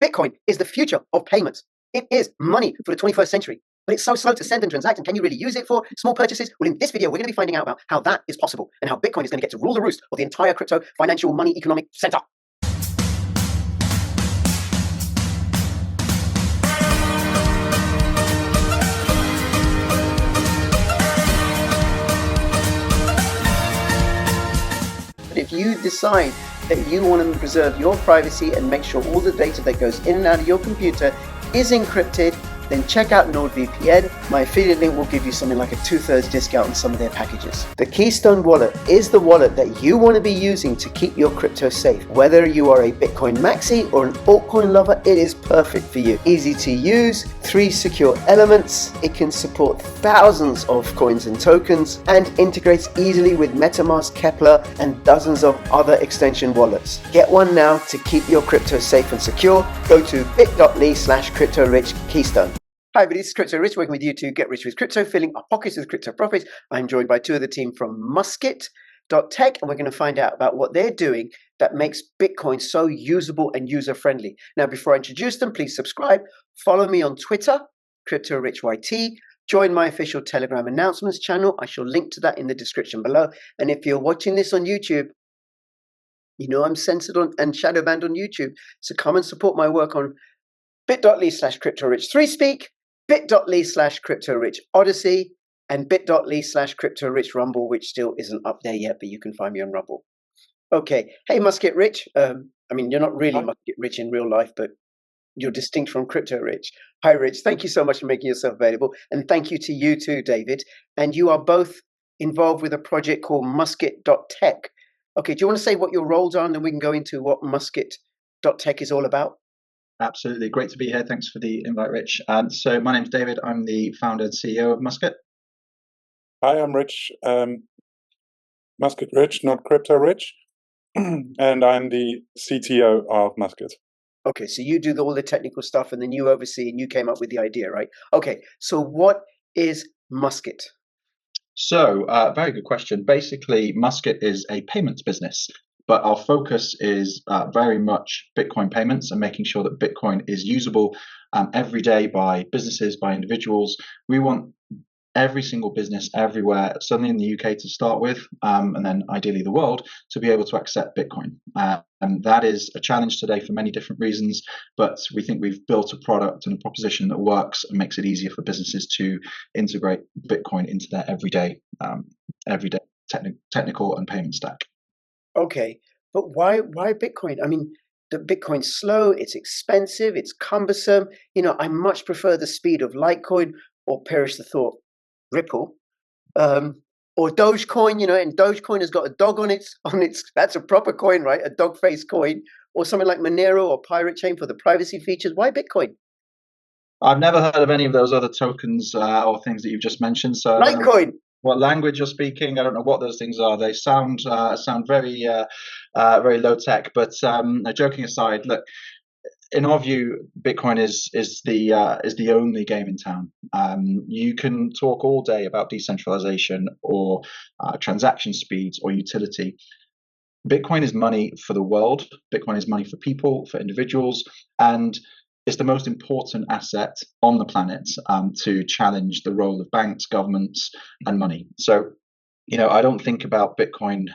Bitcoin is the future of payments. It is money for the 21st century, but it's so slow to send and transact. And can you really use it for small purchases? Well, in this video, we're going to be finding out about how that is possible and how Bitcoin is going to get to rule the roost of the entire crypto, financial, money, economic center. But if you decide that you want to preserve your privacy and make sure all the data that goes in and out of your computer is encrypted, then check out NordVPN. My affiliate link will give you something like a 2/3 discount on some of their packages. The Keystone wallet is the wallet that you want to be using to keep your crypto safe. Whether you are a Bitcoin maxi or an altcoin lover, it is perfect for you. Easy to use, 3 secure elements, it can support thousands of coins and tokens, and integrates easily with MetaMask, Kepler, and dozens of other extension wallets. Get one now to keep your crypto safe and secure. Go to bit.ly/CryptoRichKeystone. Hi, everybody, this is Crypto Rich, working with you to get rich with crypto, filling our pockets with crypto profits. I'm joined by 2 of the team from Musket.tech, and we're going to find out about what they're doing that makes Bitcoin so usable and user-friendly. Now, before I introduce them, please subscribe, follow me on Twitter, CryptoRichYT, join my official Telegram announcements channel. I shall link to that in the description below. And if you're watching this on YouTube, you know I'm censored on and shadow banned on YouTube, so come and support my work on bit.ly/CryptoRich3Speak, bit.ly/CryptoRichOdyssey, and bit.ly/CryptoRichRumble, which still isn't up there yet, but you can find me on Rumble. Okay, hey Musket Rich. I mean, you're not really Musket Rich in real life, but you're distinct from Crypto Rich. Hi Rich, thank you so much for making yourself available, and thank you to you too, David. And you are both involved with a project called Musket.tech. Okay, do you want to say what your roles are, and then we can go into what Musket.tech is all about? Absolutely. Great to be here. Thanks for the invite, Rich. So my name's David. I'm the founder and CEO of Musket. Hi, I'm Rich. Musket Rich, not Crypto Rich. And I'm the CTO of Musket. Okay, so you do all the technical stuff and then you oversee and you came up with the idea, right? Okay, so what is Musket? So, very good question. Basically, Musket is a payments business, but our focus is very much Bitcoin payments and making sure that Bitcoin is usable every day by businesses, by individuals. We want every single business everywhere, certainly in the UK to start with, and then ideally the world, to be able to accept Bitcoin. And that is a challenge today for many different reasons, but we think we've built a product and a proposition that works and makes it easier for businesses to integrate Bitcoin into their everyday technical and payment stack. Okay, but why Bitcoin? I mean, the Bitcoin's slow, it's expensive, it's cumbersome. You know, I much prefer the speed of Litecoin, or perish the thought, Ripple, or Dogecoin. You know, and Dogecoin has got a dog on its. That's a proper coin, right? A dog face coin, or something like Monero or Pirate Chain for the privacy features. Why Bitcoin? I've never heard of any of those other tokens or things that you've just mentioned. So Litecoin. What language you're speaking? I don't know what those things are. They sound very very low tech. But joking aside, look, in our view, Bitcoin is the only game in town. You can talk all day about decentralization or transaction speeds or utility. Bitcoin is money for the world. Bitcoin is money for people, for individuals, and it's the most important asset on the planet to challenge the role of banks, governments, and money. So, you know, I don't think about Bitcoin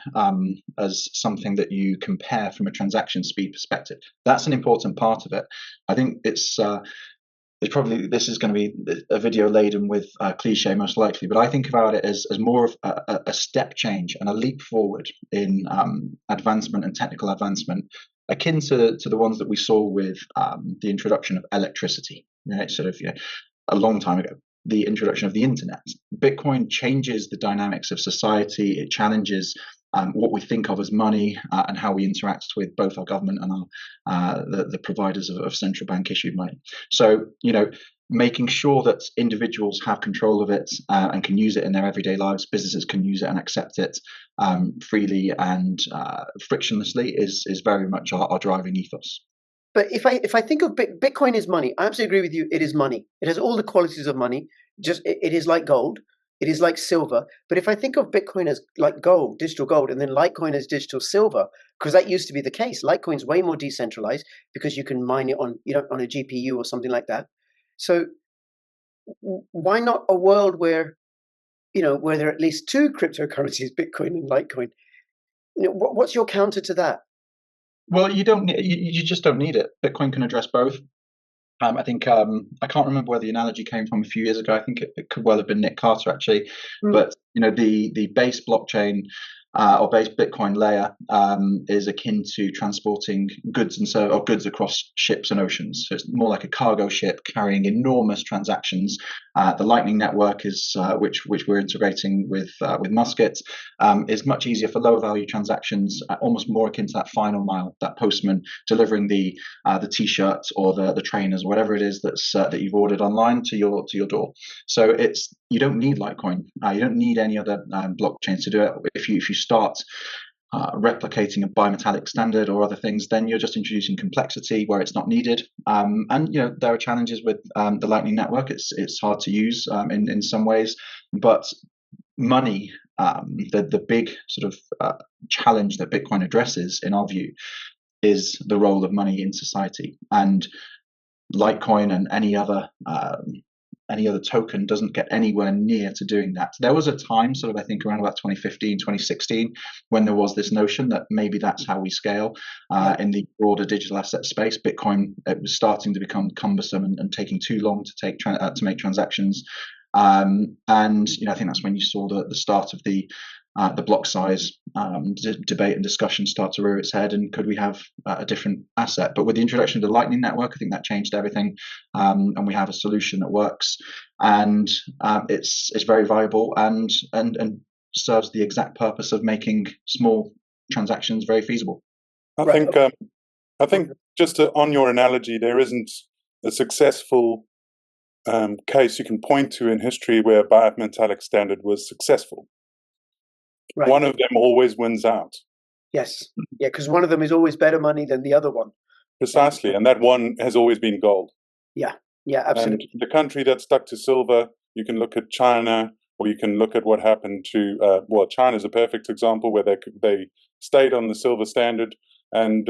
as something that you compare from a transaction speed perspective. That's an important part of it. I think this is going to be a video laden with cliche most likely, but I think about it as more of a step change and a leap forward in advancement and technical advancement, akin to the ones that we saw with the introduction of electricity, right? Sort of, a long time ago, the introduction of the internet. Bitcoin changes the dynamics of society. It challenges what we think of as money and how we interact with both our government and the providers of central bank issued money. So, making sure that individuals have control of it and can use it in their everyday lives, businesses can use it and accept it freely and frictionlessly is very much our driving ethos. But if I think of Bitcoin is money, I absolutely agree with you. It is money. It has all the qualities of money. Just it is like gold. It is like silver. But if I think of Bitcoin as like gold, digital gold, and then Litecoin as digital silver, because that used to be the case. Litecoin's way more decentralized because you can mine it on, on a GPU or something like that. So why not a world where, where there are at least two cryptocurrencies, Bitcoin and Litecoin? What's your counter to that? Well, you don't. You just don't need it. Bitcoin can address both. I think I can't remember where the analogy came from a few years ago. I think it could well have been Nick Carter actually. But the base blockchain or base Bitcoin layer is akin to transporting goods or goods across ships and oceans. So it's more like a cargo ship carrying enormous transactions. The Lightning Network is which we're integrating with Musket is much easier for low value transactions, almost more akin to that final mile, that postman delivering the T-shirt or the trainers, whatever it is that you've ordered online to your door. So you don't need Litecoin. You don't need any other blockchains to do it. If you start replicating a bimetallic standard or other things, then you're just introducing complexity where it's not needed. And there are challenges with the Lightning Network. It's hard to use in some ways, but money, the big sort of challenge that Bitcoin addresses, in our view, is the role of money in society. And Litecoin and any other token doesn't get anywhere near to doing that. There was a time, sort of, I think around about 2015, 2016, when there was this notion that maybe that's how we scale in the broader digital asset space. Bitcoin, it was starting to become cumbersome and taking too long to make transactions. And I think that's when you saw the start of the block size debate and discussion start to rear its head, and could we have a different asset? But with the introduction of the Lightning Network, I think that changed everything, and we have a solution that works, and it's very viable and serves the exact purpose of making small transactions very feasible. I think just on your analogy, there isn't a successful case you can point to in history where a bimetallic standard was successful. Right. One of them always wins out. Yes. Yeah, because one of them is always better money than the other one. Precisely. And that one has always been gold. Yeah. Yeah, absolutely. And the country that stuck to silver, you can look at China, or you can look at what happened to, China's a perfect example where they stayed on the silver standard, and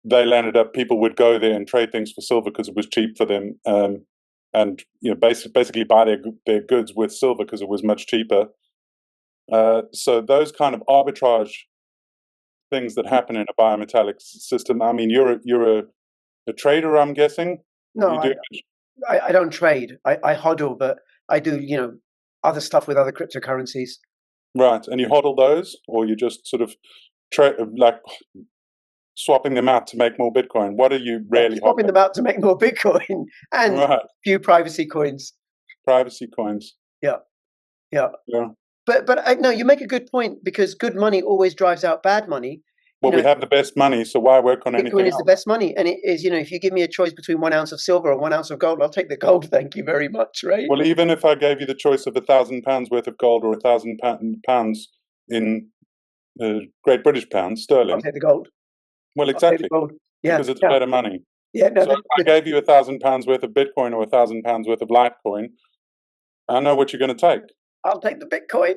they landed up, people would go there and trade things for silver because it was cheap for them, and basically buy their goods with silver because it was much cheaper. So those kind of arbitrage things that happen in a bimetallic system. I mean, you're a trader, I'm guessing. No, I don't trade. I hodl, but I do other stuff with other cryptocurrencies. Right, and you hodl those, or you just sort of like swapping them out to make more Bitcoin? What are you really swapping them out to make more Bitcoin and a few privacy coins? Privacy coins. Yeah. But no, you make a good point, because good money always drives out bad money. Well, we have the best money, so why work on anything else? Bitcoin is the best money, and it is. If you give me a choice between 1 ounce of silver or 1 ounce of gold, I'll take the gold. Thank you very much. Right. Well, even if I gave you the choice of £1,000 worth of gold or £1,000 in Great British pounds sterling, I'll take the gold. Well, exactly. Gold. Yeah, because it's better money. Yeah. No, so if I gave you £1,000 worth of Bitcoin or £1,000 worth of Litecoin, I know what you're going to take. I'll take the Bitcoin.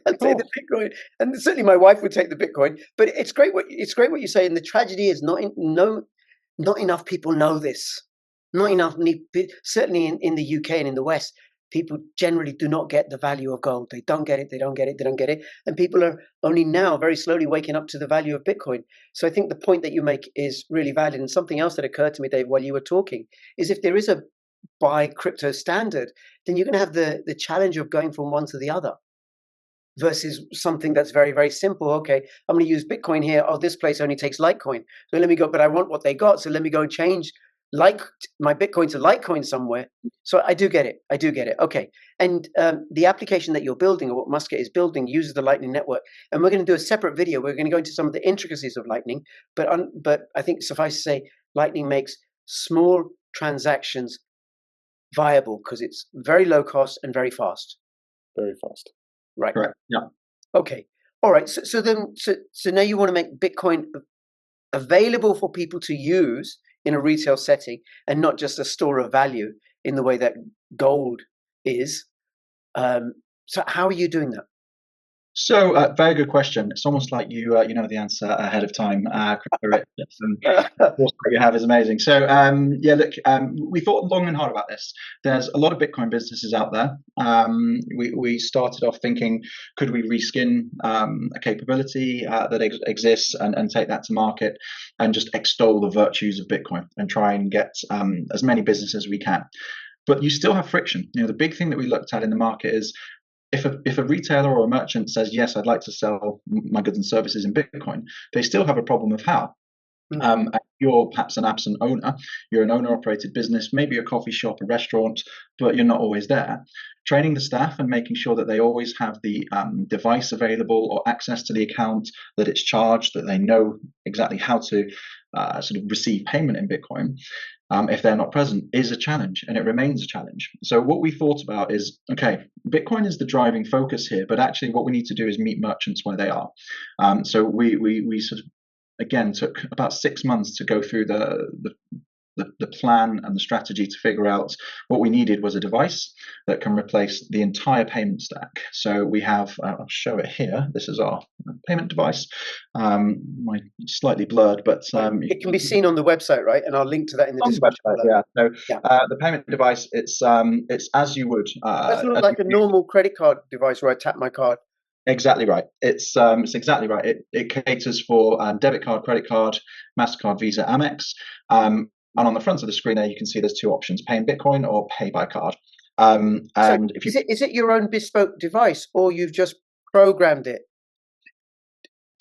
I'll take the Bitcoin, and certainly my wife would take the Bitcoin. But it's great what you say. And the tragedy is not enough people know this. Not enough. Certainly in the UK and in the West, people generally do not get the value of gold. They don't get it. They don't get it. They don't get it. And people are only now very slowly waking up to the value of Bitcoin. So I think the point that you make is really valid. And something else that occurred to me, Dave, while you were talking, is if there is a buy crypto standard, then you're going to have the challenge of going from one to the other, versus something that's very, very simple. Okay, I'm going to use Bitcoin here. Oh, this place only takes Litecoin. So let me go, but I want what they got. So let me go and change my Bitcoin to Litecoin somewhere. So I do get it. Okay. And the application that you're building, or what Musket is building, uses the Lightning Network. And we're going to do a separate video. We're going to go into some of the intricacies of Lightning. But I think suffice to say, Lightning makes small transactions viable because it's very low cost and very fast. Very fast. Right. Correct. Yeah. Okay. All right. So now you want to make Bitcoin available for people to use in a retail setting, and not just a store of value in the way that gold is. So how are you doing that? So, very good question. It's almost like you know the answer ahead of time. Christopher. Of course, what you have is amazing. So, yeah, look, we thought long and hard about this. There's a lot of Bitcoin businesses out there. We started off thinking, could we reskin a capability that exists and take that to market and just extol the virtues of Bitcoin and try and get as many businesses as we can. But you still have friction. You know, the big thing that we looked at in the market is if a retailer or a merchant says, yes, I'd like to sell my goods and services in Bitcoin, they still have a problem of how. You're perhaps an absent owner. You're an owner-operated business, maybe a coffee shop, a restaurant, but you're not always there. Training the staff and making sure that they always have the device available or access to the account, that it's charged, that they know exactly how to sort of receive payment in Bitcoin, if they're not present, is a challenge, and it remains a challenge. So what we thought about is, okay, Bitcoin is the driving focus here, but actually what we need to do is meet merchants where they are. So we sort of, again, took about 6 months to go through the plan and the strategy to figure out what we needed was a device that can replace the entire payment stack. So we have, I'll show it here. This is our payment device. Slightly blurred, but it can be seen on the website, right? And I'll link to that in the description. Yeah. So the payment device, it's as you would. Does it look like a normal credit card device where I tap my card? Exactly right. It's exactly right. It caters for debit card, credit card, MasterCard, Visa, Amex. And on the front of the screen there, you can see there's two options: pay in Bitcoin or pay by card. And so if you is it your own bespoke device, or you've just programmed it?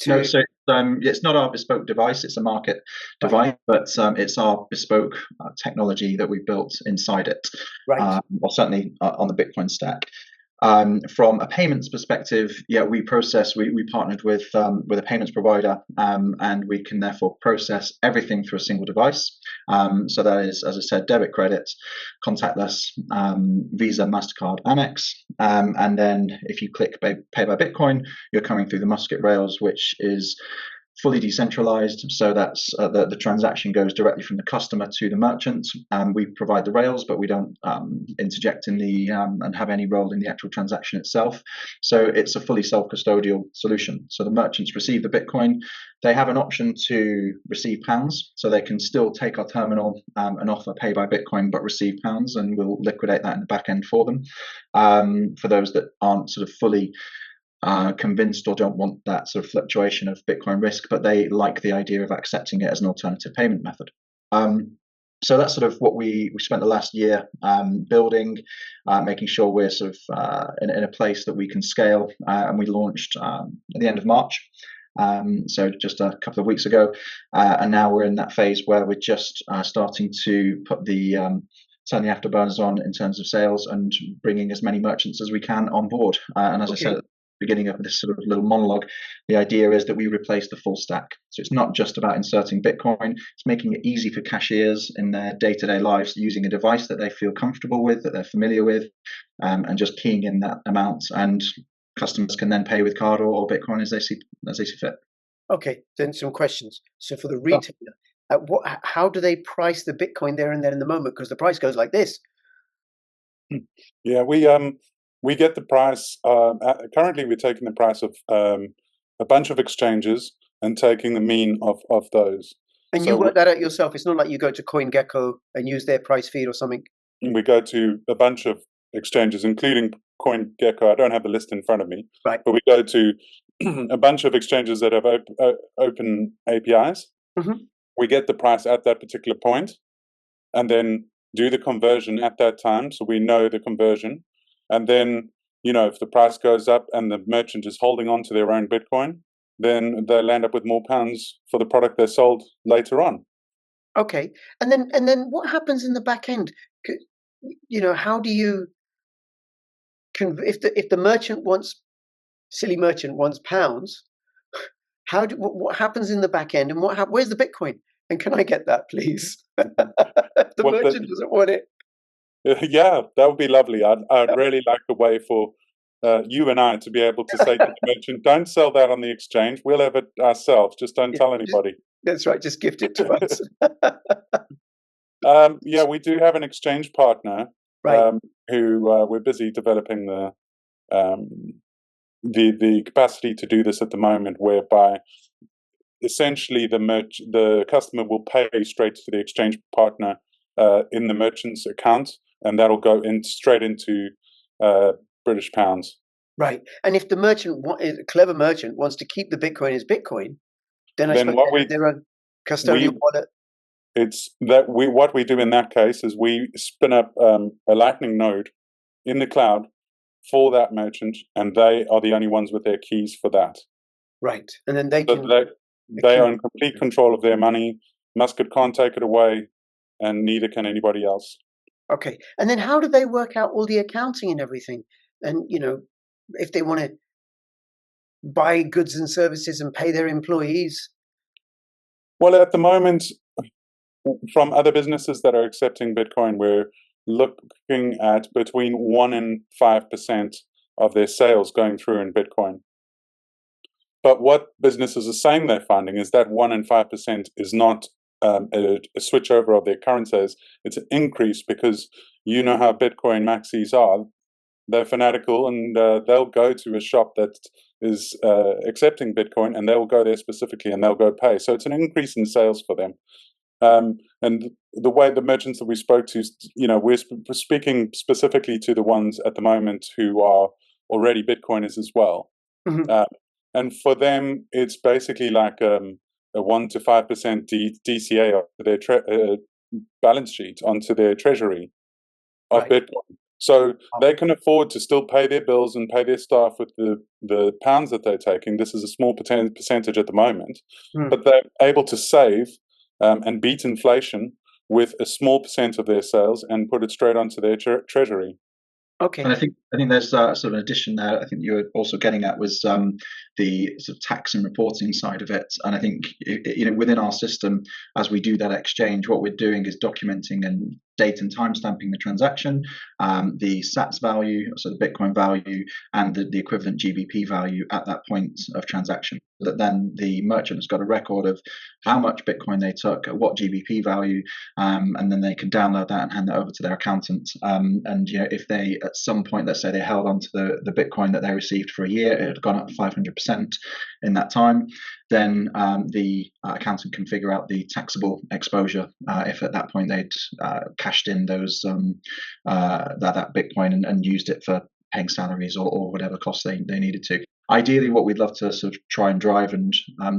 No, so it's not our bespoke device; it's a market device, but it's our bespoke technology that we built inside it. Right. Or certainly on the Bitcoin stack. From a payments perspective, yeah, we partnered with a payments provider, and we can therefore process everything through a single device. So that is, as I said, debit, credit, contactless, Visa, MasterCard, Amex, and then if you click Pay by Bitcoin, you're coming through the Musket rails, which is fully decentralized, so that's the transaction goes directly from the customer to the merchant. We provide the rails, but we don't interject in the and have any role in the actual transaction itself. So it's a fully self-custodial solution. So the merchants receive the Bitcoin. They have an option to receive pounds, so they can still take our terminal and offer pay by Bitcoin, but receive pounds, and we'll liquidate that in the back end for them. For those that aren't sort of fully convinced or don't want that sort of fluctuation of Bitcoin risk, but they like the idea of accepting it as an alternative payment method. So that's sort of what we spent the last year building, making sure we're sort of in a place that we can scale, and we launched at the end of March. So just a couple of weeks ago, and now we're in that phase where we're just starting to put turn the afterburners on in terms of sales and bringing as many merchants as we can on board. And as I said, beginning of this sort of little monologue, the idea is that we replace the full stack. So it's not just about inserting Bitcoin, it's making it easy for cashiers in their day-to-day lives using a device that they feel comfortable with, that they're familiar with, and just keying in that amount, and customers can then pay with card or Bitcoin as they see fit. Okay, then some questions. So for the retailer, how do they price the Bitcoin there and then in the moment? Because the price goes like this. Yeah, we get the price. Currently, we're taking the price of a bunch of exchanges and taking the mean of those. And so you work that out yourself. It's not like you go to CoinGecko and use their price feed or something. We go to a bunch of exchanges, including CoinGecko. I don't have the list in front of me, right? But we go to a bunch of exchanges that have open APIs. Mm-hmm. We get the price at that particular point, and then do the conversion at that time, so we know the conversion. And then, if the price goes up and the merchant is holding on to their own Bitcoin, then they'll end up with more pounds for the product they sold later on. Okay, and then what happens in the back end? How do you if the merchant wants pounds? What happens in the back end, and where's the Bitcoin? And can I get that, please? If the merchant doesn't want it. Yeah, that would be lovely. I'd really like a way for you and I to be able to say to the merchant, don't sell that on the exchange. We'll have it ourselves. Just don't tell anybody. That's right. Just gift it to us. Yeah, we do have an exchange partner, right. Who we're busy developing the capacity to do this at the moment, whereby essentially the customer will pay straight to the exchange partner in the merchant's account, and that'll go straight into British pounds. Right. And if the merchant, a clever merchant, wants to keep the Bitcoin as Bitcoin, then I suppose they have their own custodial wallet. It's that what we do in that case is we spin up a Lightning node in the cloud for that merchant, and they are the only ones with their keys for that. Right. And then they can... They are in complete control of their money. Musket can't take it away, and neither can anybody else. Okay. And then how do they work out all the accounting and everything? And, if they want to buy goods and services and pay their employees? Well, at the moment, from other businesses that are accepting Bitcoin, we're looking at between 1% and 5% of their sales going through in Bitcoin. But what businesses are saying they're finding is that 1% and 5% is not a switchover of their currencies. It's an increase, because you know how Bitcoin maxis are. They're fanatical, and they'll go to a shop that is accepting Bitcoin, and they'll go there specifically, and they'll go pay. So it's an increase in sales for them. And the way the merchants that we spoke to, we're speaking specifically to the ones at the moment who are already Bitcoiners as well. Mm-hmm. And for them, it's basically like a 1% to 5% DCA of their balance sheet onto their treasury of Bitcoin. So they can afford to still pay their bills and pay their staff with the pounds that they're taking. This is a small percentage at the moment, but they're able to save and beat inflation with a small percent of their sales and put it straight onto their treasury. Okay. And I think there's sort of an addition there. I think you were also getting at was the sort of tax and reporting side of it. And I think within our system, as we do that exchange, what we're doing is documenting and date and time stamping the transaction, the Sats value, so the Bitcoin value, and the equivalent GBP value at that point of transaction. That then the merchant has got a record of how much Bitcoin they took, at what GBP value, and then they can download that and hand that over to their accountant. And if they at some point, let's say they held on to the Bitcoin that they received for a year, it had gone up 500% in that time, then the accountant can figure out the taxable exposure if at that point they'd cashed in those that Bitcoin and used it for paying salaries or whatever costs they needed to. Ideally, what we'd love to sort of try and drive and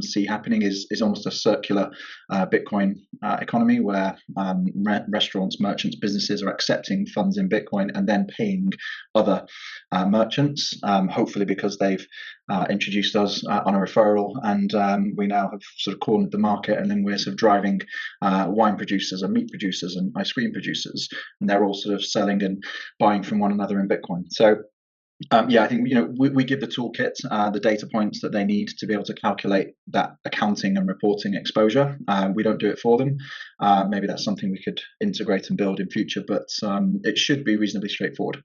see happening is almost a circular Bitcoin economy where restaurants, merchants, businesses are accepting funds in Bitcoin and then paying other merchants, hopefully because they've introduced us on a referral, and we now have sort of cornered the market, and then we're sort of driving wine producers and meat producers and ice cream producers, and they're all sort of selling and buying from one another in Bitcoin. So I think we give the toolkit, the data points that they need to be able to calculate that accounting and reporting exposure. We don't do it for them. Maybe that's something we could integrate and build in future, but it should be reasonably straightforward.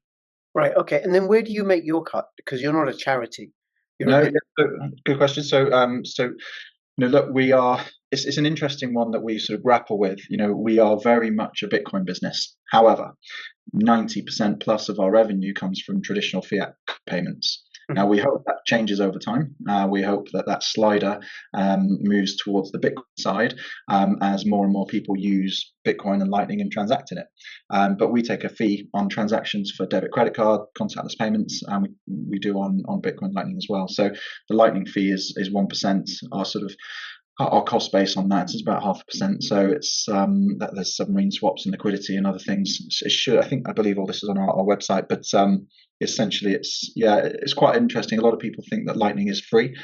Right. Okay. And then where do you make your cut? Because you're not a charity. Good question. So look, we are. It's an interesting one that we sort of grapple with. We are very much a Bitcoin business. However, 90% plus of our revenue comes from traditional fiat payments. Now, we hope that changes over time. We hope that slider moves towards the Bitcoin side as more and more people use Bitcoin and Lightning and transact in it. But we take a fee on transactions for debit, credit card, contactless payments, and we do on Bitcoin Lightning as well. So the Lightning fee is 1%. Our cost base on that is about 0.5%. So it's that there's submarine swaps and liquidity and other things. I believe all this is on our website, but essentially it's quite interesting. A lot of people think that Lightning is free.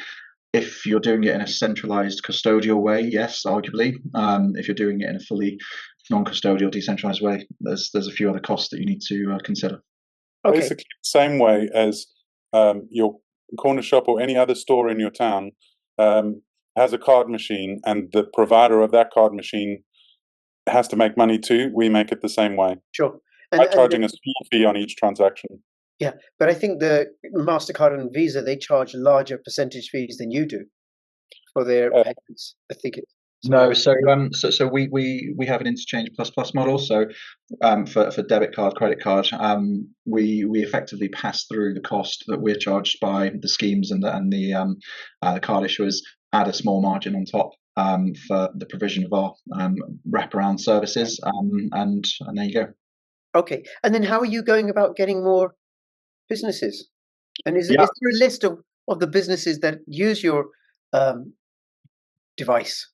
If you're doing it in a centralized custodial way, yes, arguably. If you're doing it in a fully non-custodial, decentralized way, there's a few other costs that you need to consider. Okay. Basically, the same way as your corner shop or any other store in your town has a card machine, and the provider of that card machine has to make money too. We make it the same way. Sure. By charging a small fee on each transaction. Yeah, but I think the MasterCard and Visa, they charge larger percentage fees than you do for their payments. I think No, so we have an interchange plus model. So for debit card, credit card, we effectively pass through the cost that we're charged by the schemes and the card issuers, add a small margin on top for the provision of our wraparound services, and there you go. Okay, and then how are you going about getting more businesses? And is there a list of the businesses that use your device?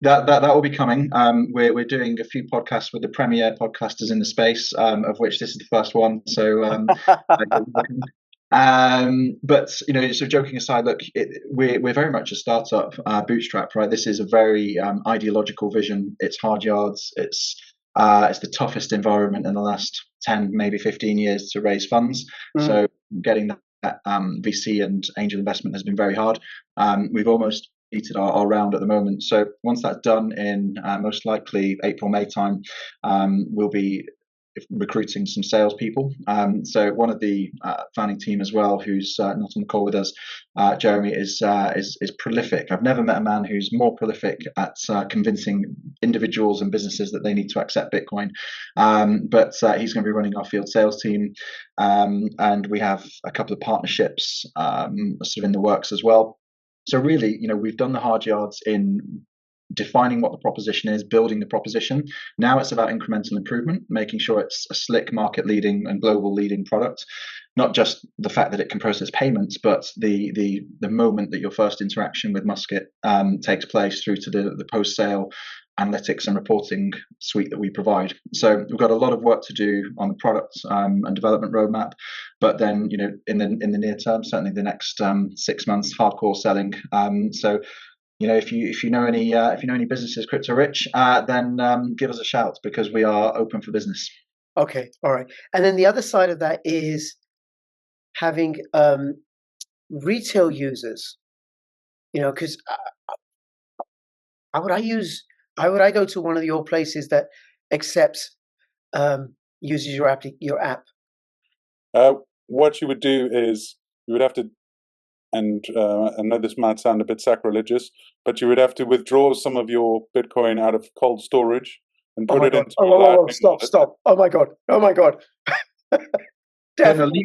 That will be coming. We're doing a few podcasts with the premier podcasters in the space, of which this is the first one. So, but so joking aside, look, we're very much a startup, bootstrap, right? This is a very ideological vision. It's hard yards. It's the toughest environment in the last 10, maybe 15 years to raise funds. So getting that VC and angel investment has been very hard. We've almost completed our round at the moment. So once that's done in most likely April, May time, we'll be recruiting some salespeople. So one of the founding team as well, who's not on the call with us, Jeremy, is prolific. I've never met a man who's more prolific at convincing individuals and businesses that they need to accept Bitcoin. But he's going to be running our field sales team, and we have a couple of partnerships sort of in the works as well. So really, we've done the hard yards in defining what the proposition is, building the proposition. Now it's about incremental improvement, making sure it's a slick, market leading and global leading product. Not just the fact that it can process payments, but the moment that your first interaction with Musket takes place through to the post sale analytics and reporting suite that we provide. So we've got a lot of work to do on the product and development roadmap, but then in the near term, certainly the next 6 months, hardcore selling. So if you know any businesses crypto rich, then give us a shout, because we are open for business. Okay, all right. And then the other side of that is having retail users. Because how would I go to one of your places that accepts uses your app? What you would do is you would have to, and I know this might sound a bit sacrilegious, but you would have to withdraw some of your Bitcoin out of cold storage and put it into Lightning. Stop. Oh my God. No,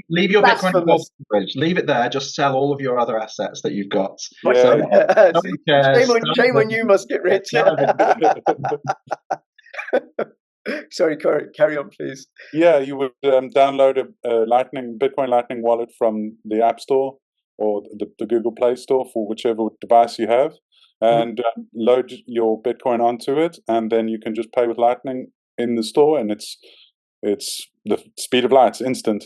leave your Bitcoin in cold storage. Leave it there. Just sell all of your other assets that you've got. Yeah. Shame on you, Musket Rich. Sorry, carry on, please. Yeah, you would download a Bitcoin Lightning wallet from the App Store or the Google Play Store for whichever device you have, and load your Bitcoin onto it, and then you can just pay with Lightning in the store, and it's the speed of light. It's instant.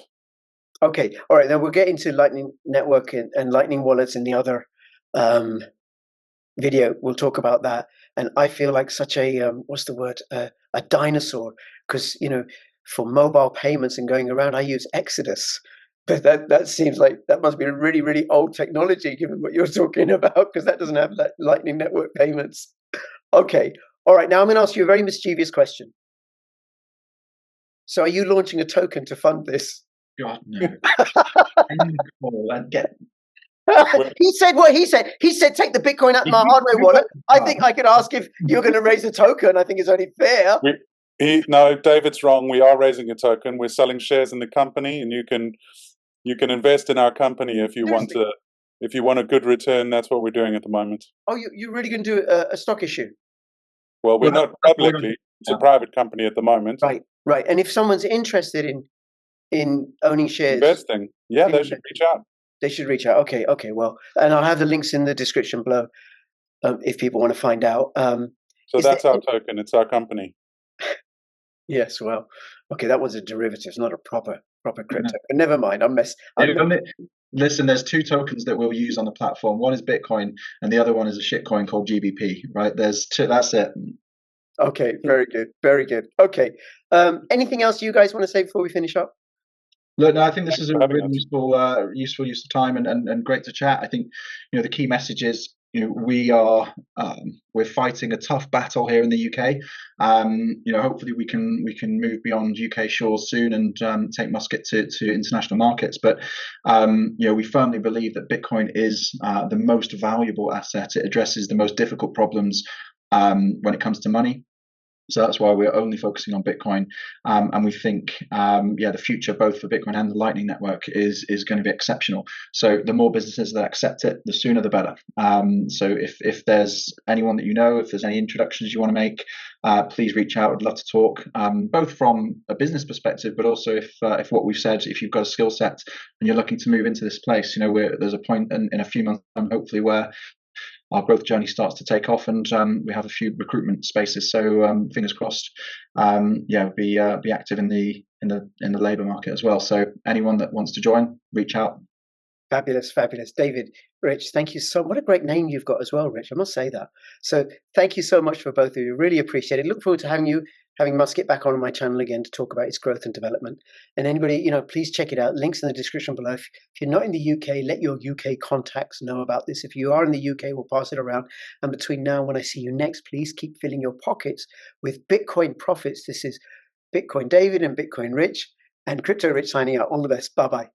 Okay, all right. Then we'll get into Lightning Network and Lightning wallets in the other video. We'll talk about that. And I feel like such a a dinosaur, because for mobile payments and going around, I use Exodus. But that seems like that must be a really, really old technology, given what you're talking about, because that doesn't have that Lightning Network payments. Okay, all right. Now I'm going to ask you a very mischievous question. So, are you launching a token to fund this? God, no. He said what he said. He said, take the Bitcoin out of my hardware wallet. I think I could ask if you're going to raise a token. I think it's only fair. No, David's wrong. We are raising a token. We're selling shares in the company, and you can invest in our company if you want to. If you want a good return, that's what we're doing at the moment. Oh, you're really going to do a stock issue? Well, we're not publicly. It's a private company at the moment. Right. And if someone's interested in owning shares, investing, they should reach out. They should reach out. Okay. Well, and I'll have the links in the description below if people want to find out. So that's our token. It's our company. Yes. Well, okay. That was a derivative, not a proper crypto. But never mind. Listen, there's two tokens that we'll use on the platform. One is Bitcoin, and the other one is a shitcoin called GBP. Right? There's two. That's it. Okay. Very good. Okay. Anything else you guys want to say before we finish up? Look, no, I think this is a really useful use of time and great to chat. I think the key message is we're fighting a tough battle here in the UK. Hopefully we can move beyond UK shores soon and take Musket to international markets. But we firmly believe that Bitcoin is the most valuable asset. It addresses the most difficult problems when it comes to money. So that's why we're only focusing on Bitcoin, and we think, the future both for Bitcoin and the Lightning Network is going to be exceptional. So the more businesses that accept it, the sooner the better. So if there's anyone that you know, if there's any introductions you want to make, please reach out. I'd love to talk, both from a business perspective, but also if what we've said, if you've got a skill set and you're looking to move into this place, there's a point in a few months hopefully where our growth journey starts to take off, and we have a few recruitment spaces. So fingers crossed, be active in the labour market as well. So anyone that wants to join, reach out. Fabulous, fabulous. David, Rich, thank you so much. What a great name you've got as well, Rich. I must say that. So thank you so much for both of you. Really appreciate it. Look forward to having Musket back on my channel again to talk about its growth and development. And anybody, please check it out. Links in the description below. If you're not in the UK, let your UK contacts know about this. If you are in the UK, we'll pass it around. And between now and when I see you next, please keep filling your pockets with Bitcoin profits. This is Bitcoin David and Bitcoin Rich and Crypto Rich signing out. All the best. Bye-bye.